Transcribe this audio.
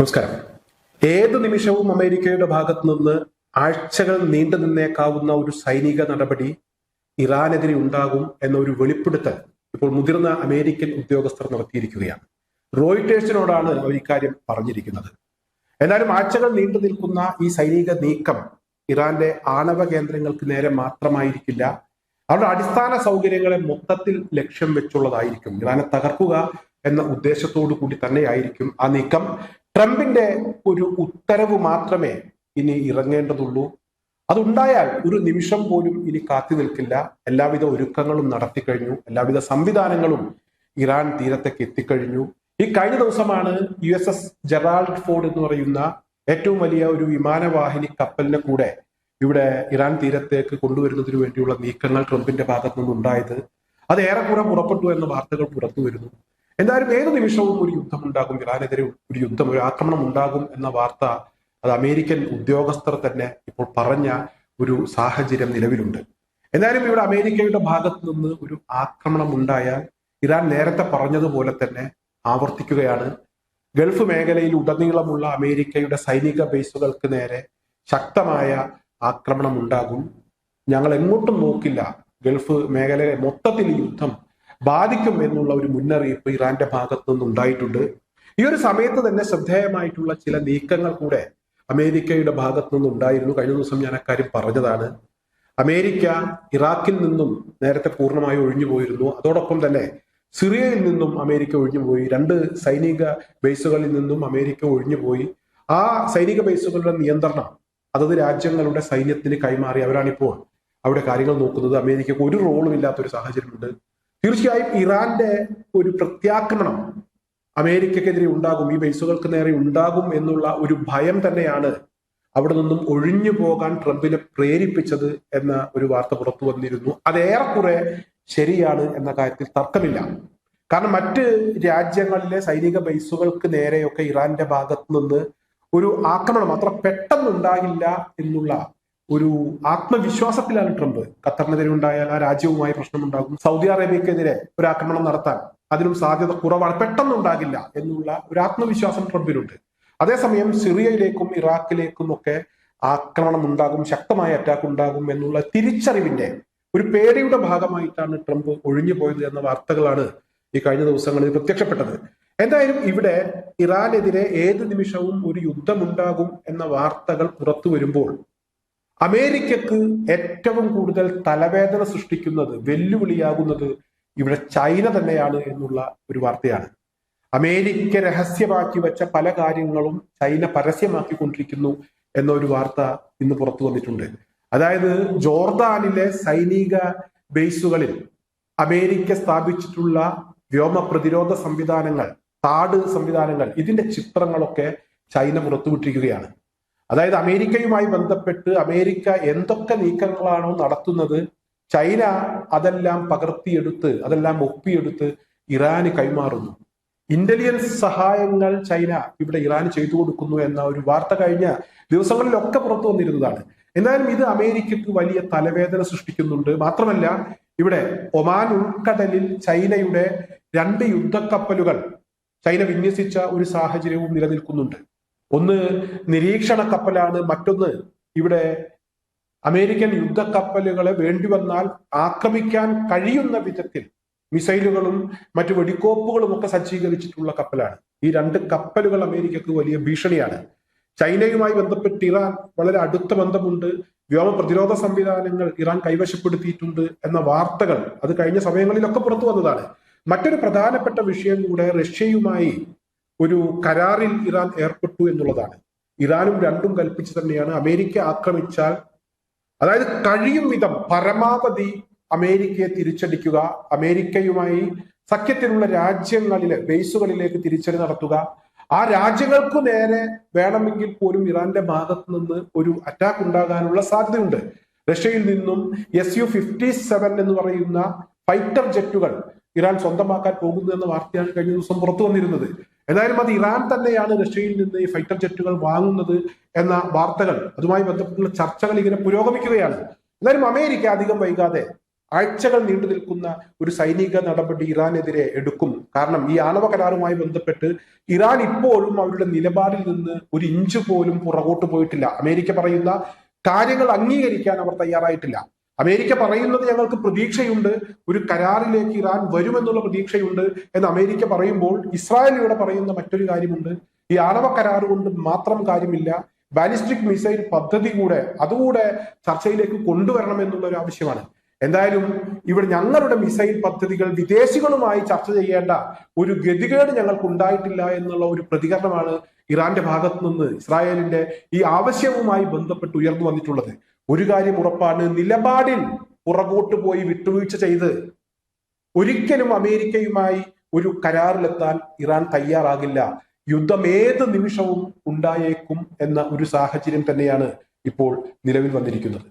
നമസ്കാരം. ഏതു നിമിഷവും അമേരിക്കയുടെ ഭാഗത്തു നിന്ന് ആഴ്ചകൾ നീണ്ടു നിന്നേക്കാവുന്ന ഒരു സൈനിക നടപടി ഇറാനെതിരെ ഉണ്ടാകും എന്ന ഒരു വെളിപ്പെടുത്തൽ ഇപ്പോൾ മുതിർന്ന അമേരിക്കൻ ഉദ്യോഗസ്ഥർ നടത്തിയിരിക്കുകയാണ്. റോയിട്ടേഴ്സിനോടാണ് അവർ ഇക്കാര്യം പറഞ്ഞിരിക്കുന്നത്. എന്നാലും ആഴ്ചകൾ നീണ്ടു നിൽക്കുന്ന ഈ സൈനിക നീക്കം ഇറാന്റെ ആണവ കേന്ദ്രങ്ങൾക്ക് നേരെ മാത്രമായിരിക്കില്ല, അവരുടെ അടിസ്ഥാന സൗകര്യങ്ങളെ മൊത്തത്തിൽ ലക്ഷ്യം വെച്ചുള്ളതായിരിക്കും. ഇറാനെ തകർക്കുക എന്ന ഉദ്ദേശത്തോടു കൂടി തന്നെയായിരിക്കും ആ നീക്കം. ട്രംപിന്റെ ഒരു ഉത്തരവ് മാത്രമേ ഇനി ഇറങ്ങേണ്ടതുള്ളൂ. അതുണ്ടായാൽ ഒരു നിമിഷം പോലും ഇനി കാത്തു നിൽക്കില്ല. എല്ലാവിധ ഒരുക്കങ്ങളും നടത്തിക്കഴിഞ്ഞു, എല്ലാവിധ സംവിധാനങ്ങളും ഇറാൻ തീരത്തേക്ക് എത്തിക്കഴിഞ്ഞു. ഈ കഴിഞ്ഞ ദിവസമാണ് USS ജെറാൾഡ് ഫോർഡ് എന്ന് പറയുന്ന ഏറ്റവും വലിയ ഒരു വിമാനവാഹിനി കപ്പലിനെ കൂടെ ഇവിടെ ഇറാൻ തീരത്തേക്ക് കൊണ്ടുവരുന്നതിന് വേണ്ടിയുള്ള നീക്കങ്ങൾ ട്രംപിന്റെ ഭാഗത്തു നിന്നുണ്ടായത്. അത് ഏറെക്കുറെ പുറപ്പെട്ടു എന്ന വാർത്തകൾ പുറത്തു വരുന്നു. എന്തായാലും ഏതു നിമിഷവും ഒരു യുദ്ധമുണ്ടാകും, ഇറാനെതിരെ ഒരു യുദ്ധം, ഒരു ആക്രമണം ഉണ്ടാകും എന്ന വാർത്ത അത് അമേരിക്കൻ ഉദ്യോഗസ്ഥർ തന്നെ ഇപ്പോൾ പറഞ്ഞ ഒരു സാഹചര്യം നിലവിലുണ്ട്. എന്നാലും ഇവിടെ അമേരിക്കയുടെ ഭാഗത്ത് നിന്ന് ഒരു ആക്രമണം ഉണ്ടായാൽ ഇറാൻ നേരത്തെ പറഞ്ഞതുപോലെ തന്നെ ആവർത്തിക്കുകയാണ്. ഗൾഫ് മേഖലയിൽ ഉടനീളമുള്ള അമേരിക്കയുടെ സൈനിക ബേസുകൾക്ക് നേരെ ശക്തമായ ആക്രമണം ഉണ്ടാകും. ഞങ്ങൾ എങ്ങോട്ടും നോക്കില്ല, ഗൾഫ് മേഖലയെ മൊത്തത്തിൽ ഈ യുദ്ധം ബാധിക്കും എന്നുള്ള ഒരു മുന്നറിയിപ്പ് ഇറാന്റെ ഭാഗത്തു നിന്നുണ്ടായിട്ടുണ്ട്. ഈ ഒരു സമയത്ത് തന്നെ ശ്രദ്ധേയമായിട്ടുള്ള ചില നീക്കങ്ങൾ കൂടെ അമേരിക്കയുടെ ഭാഗത്തു നിന്നുണ്ടായിരുന്നു. കഴിഞ്ഞ ദിവസം ഞാൻ അക്കാര്യം പറഞ്ഞതാണ്. അമേരിക്ക ഇറാഖിൽ നിന്നും നേരത്തെ പൂർണ്ണമായി ഒഴിഞ്ഞു പോയിരുന്നു. അതോടൊപ്പം തന്നെ സിറിയയിൽ നിന്നും അമേരിക്ക ഒഴിഞ്ഞുപോയി. 2 സൈനിക ബേസുകളിൽ നിന്നും അമേരിക്ക ഒഴിഞ്ഞുപോയി. ആ സൈനിക ബേസുകളുടെ നിയന്ത്രണം അതത് രാജ്യങ്ങളുടെ സൈന്യത്തിന് കൈമാറി. അവരാണിപ്പോൾ അവിടെ കാര്യങ്ങൾ നോക്കുന്നത്. അമേരിക്കക്ക് ഒരു റോളും ഇല്ലാത്തൊരു സാഹചര്യമുണ്ട്. തീർച്ചയായും ഇറാന്റെ ഒരു പ്രത്യാക്രമണം അമേരിക്കക്കെതിരെ ഉണ്ടാകും, ഈ ബേസുകൾക്ക് നേരെ ഉണ്ടാകും എന്നുള്ള ഒരു ഭയം തന്നെയാണ് അവിടെ നിന്നും ഒഴിഞ്ഞു പോകാൻ ട്രംപിനെ പ്രേരിപ്പിച്ചത് എന്ന ഒരു വാർത്ത പുറത്തു വന്നിരുന്നു. അത് ഏറെക്കുറെ ശരിയാണ് എന്ന കാര്യത്തിൽ തർക്കമില്ല. കാരണം മറ്റ് രാജ്യങ്ങളിലെ സൈനിക ബേസുകൾക്ക് നേരെയൊക്കെ ഇറാന്റെ ഭാഗത്ത് നിന്ന് ഒരു ആക്രമണം അത്ര പെട്ടെന്നുണ്ടാകില്ല എന്നുള്ള ഒരു ആത്മവിശ്വാസത്തിലാണ് ട്രംപ്. ഖത്തറിനെതിരെ ഉണ്ടായാൽ ആ രാജ്യവുമായി പ്രശ്നമുണ്ടാകും. സൗദി അറേബ്യക്കെതിരെ ഒരു ആക്രമണം നടത്താൻ അതിനും സാധ്യത കുറവാണ്, പെട്ടെന്നുണ്ടാകില്ല എന്നുള്ള ഒരു ആത്മവിശ്വാസം ട്രംപിനുണ്ട്. അതേസമയം സിറിയയിലേക്കും ഇറാഖിലേക്കും ഒക്കെ ആക്രമണം ഉണ്ടാകും, ശക്തമായ അറ്റാക്ക് ഉണ്ടാകും എന്നുള്ള തിരിച്ചറിവിന്റെ ഒരു പേടിയുടെ ഭാഗമായിട്ടാണ് ട്രംപ് ഒഴിഞ്ഞു പോയത് എന്ന വാർത്തകളാണ് ഈ കഴിഞ്ഞ ദിവസങ്ങളിൽ പ്രത്യക്ഷപ്പെട്ടത്. എന്തായാലും ഇവിടെ ഇറാനെതിരെ ഏത് നിമിഷവും ഒരു യുദ്ധമുണ്ടാകും എന്ന വാർത്തകൾ പുറത്തു വരുമ്പോൾ അമേരിക്കക്ക് ഏറ്റവും കൂടുതൽ തലവേദന സൃഷ്ടിക്കുന്നത്, വെല്ലുവിളിയാകുന്നത് ഇവിടെ ചൈന തന്നെയാണ് എന്നുള്ള ഒരു വാർത്തയാണ്. അമേരിക്ക രഹസ്യമാക്കി വെച്ച പല കാര്യങ്ങളും ചൈന പരസ്യമാക്കിക്കൊണ്ടിരിക്കുന്നു എന്ന ഒരു വാർത്ത ഇന്ന് പുറത്തു വന്നിട്ടുണ്ട്. അതായത് ജോർദാനിലെ സൈനിക ബേസുകളിൽ അമേരിക്ക സ്ഥാപിച്ചിട്ടുള്ള വ്യോമ പ്രതിരോധ സംവിധാനങ്ങൾ, താഡ് സംവിധാനങ്ങൾ, ഇതിന്റെ ചിത്രങ്ങളൊക്കെ ചൈന പുറത്തുവിട്ടിരിക്കുകയാണ്. അതായത് അമേരിക്കയുമായി ബന്ധപ്പെട്ട് അമേരിക്ക എന്തൊക്കെ നീക്കങ്ങളാണോ നടത്തുന്നത്, ചൈന അതെല്ലാം പകർത്തിയെടുത്ത്, അതെല്ലാം ഒപ്പിയെടുത്ത് ഇറാന് കൈമാറുന്നു. ഇന്റലിജൻസ് സഹായങ്ങൾ ചൈന ഇവിടെ ഇറാന് ചെയ്തു കൊടുക്കുന്നു എന്ന ഒരു വാർത്ത കഴിഞ്ഞ ദിവസങ്ങളിലൊക്കെ പുറത്തു വന്നിരുന്നതാണ്. എന്നാലും ഇത് അമേരിക്കക്ക് വലിയ തലവേദന സൃഷ്ടിക്കുന്നുണ്ട്. മാത്രമല്ല ഇവിടെ ഒമാൻ ഉൾക്കടലിൽ ചൈനയുടെ 2 യുദ്ധക്കപ്പലുകൾ ചൈന വിന്യസിച്ച ഒരു സാഹചര്യവും നിലനിൽക്കുന്നുണ്ട്. ഒന്ന് നിരീക്ഷണ കപ്പലാണ്, മറ്റൊന്ന് ഇവിടെ അമേരിക്കൻ യുദ്ധക്കപ്പലുകളെ വേണ്ടിവന്നാൽ ആക്രമിക്കാൻ കഴിയുന്ന വിധത്തിൽ മിസൈലുകളും മറ്റു വെടിക്കോപ്പുകളും ഒക്കെ സജ്ജീകരിച്ചിട്ടുള്ള കപ്പലാണ്. ഈ 2 കപ്പലുകൾ അമേരിക്കക്ക് വലിയ ഭീഷണിയാണ്. ചൈനയുമായി ബന്ധപ്പെട്ട് ഇറാൻ വളരെ അടുത്ത ബന്ധമുണ്ട്. വ്യോമ പ്രതിരോധ സംവിധാനങ്ങൾ ഇറാൻ കൈവശപ്പെടുത്തിയിട്ടുണ്ട് എന്ന വാർത്തകൾ അത് കഴിഞ്ഞ സമയങ്ങളിലൊക്കെ പുറത്തു വന്നതാണ്. മറ്റൊരു പ്രധാനപ്പെട്ട വിഷയം കൂടെ റഷ്യയുമായി ഒരു കരാറിൽ ഇറാൻ ഏർപ്പെട്ടു എന്നുള്ളതാണ്. ഇറാനും രണ്ടും കൽപ്പിച്ച് തന്നെയാണ് അമേരിക്ക ആക്രമിച്ചാൽ, അതായത് കഴിയും വിധം പരമാവധി അമേരിക്കയെ തിരിച്ചടിക്കുക, അമേരിക്കയുമായി സഖ്യത്തിലുള്ള രാജ്യങ്ങളിലെ ബേസുകളിലേക്ക് തിരിച്ചടി നടത്തുക, ആ രാജ്യങ്ങൾക്കു നേരെ വേണമെങ്കിൽ പോലും ഇറാന്റെ ഭാഗത്ത് നിന്ന് ഒരു അറ്റാക്ക് ഉണ്ടാകാനുള്ള സാധ്യതയുണ്ട്. റഷ്യയിൽ നിന്നും Su-57 എന്ന് പറയുന്ന ഫൈറ്റർ ജെറ്റുകൾ ഇറാൻ സ്വന്തമാക്കാൻ പോകുന്നു എന്ന വാർത്തയാണ് കഴിഞ്ഞ ദിവസം പുറത്തു വന്നിരുന്നത്. എന്തായാലും അത് ഇറാൻ തന്നെയാണ് റഷ്യയിൽ നിന്ന് ഈ ഫൈറ്റർ ജെറ്റുകൾ വാങ്ങുന്നത് എന്ന വാർത്തകൾ, അതുമായി ബന്ധപ്പെട്ടുള്ള ചർച്ചകൾ ഇങ്ങനെ പുരോഗമിക്കുകയാണ്. എന്തായാലും അമേരിക്ക അധികം വൈകാതെ ആഴ്ചകൾ നീണ്ടു നിൽക്കുന്ന ഒരു സൈനിക നടപടി ഇറാനെതിരെ എടുക്കും. കാരണം ഈ ആണവ കരാറുമായി ബന്ധപ്പെട്ട് ഇറാൻ ഇപ്പോഴും അവരുടെ നിലപാടിൽ നിന്ന് ഒരു ഇഞ്ച് പോലും പുറകോട്ട് പോയിട്ടില്ല. അമേരിക്ക പറയുന്ന കാര്യങ്ങൾ അംഗീകരിക്കാൻ അവർ തയ്യാറായിട്ടില്ല. അമേരിക്ക പറയുന്നത് ഞങ്ങൾക്ക് പ്രതീക്ഷയുണ്ട്, ഒരു കരാറിലേക്ക് ഇറാൻ വരുമെന്നുള്ള പ്രതീക്ഷയുണ്ട് എന്ന് അമേരിക്ക പറയുമ്പോൾ ഇസ്രായേൽ ഇവിടെ പറയുന്ന മറ്റൊരു കാര്യമുണ്ട്. ഈ ആണവ കരാർ കൊണ്ട് മാത്രം കാര്യമില്ല, ബാലിസ്റ്റിക് മിസൈൽ പദ്ധതി അതുകൂടെ ചർച്ചയിലേക്ക് കൊണ്ടുവരണം എന്നുള്ള ഒരു ആവശ്യമാണ്. എന്തായാലും ഇവിടെ ഞങ്ങളുടെ മിസൈൽ പദ്ധതികൾ വിദേശികളുമായി ചർച്ച ചെയ്യേണ്ട ഒരു ഗതികേട് ഞങ്ങൾക്ക് ഉണ്ടായിട്ടില്ല എന്നുള്ള ഒരു പ്രതികരണമാണ് ഇറാന്റെ ഭാഗത്ത് നിന്ന് ഇസ്രായേലിന്റെ ഈ ആവശ്യവുമായി ബന്ധപ്പെട്ട് ഉയർന്നു വന്നിട്ടുള്ളത്. ഒരു കാര്യം ഉറപ്പാണ്, നിലപാടിൽ പുറകോട്ട് പോയി വിട്ടുവീഴ്ച ചെയ്ത് ഒരിക്കലും അമേരിക്കയുമായി ഒരു കരാറിലെത്താൻ ഇറാൻ തയ്യാറാകില്ല. യുദ്ധം ഏത് നിമിഷവും ഉണ്ടായേക്കും എന്ന ഒരു സാഹചര്യം തന്നെയാണ് ഇപ്പോൾ നിലവിൽ വന്നിരിക്കുന്നത്.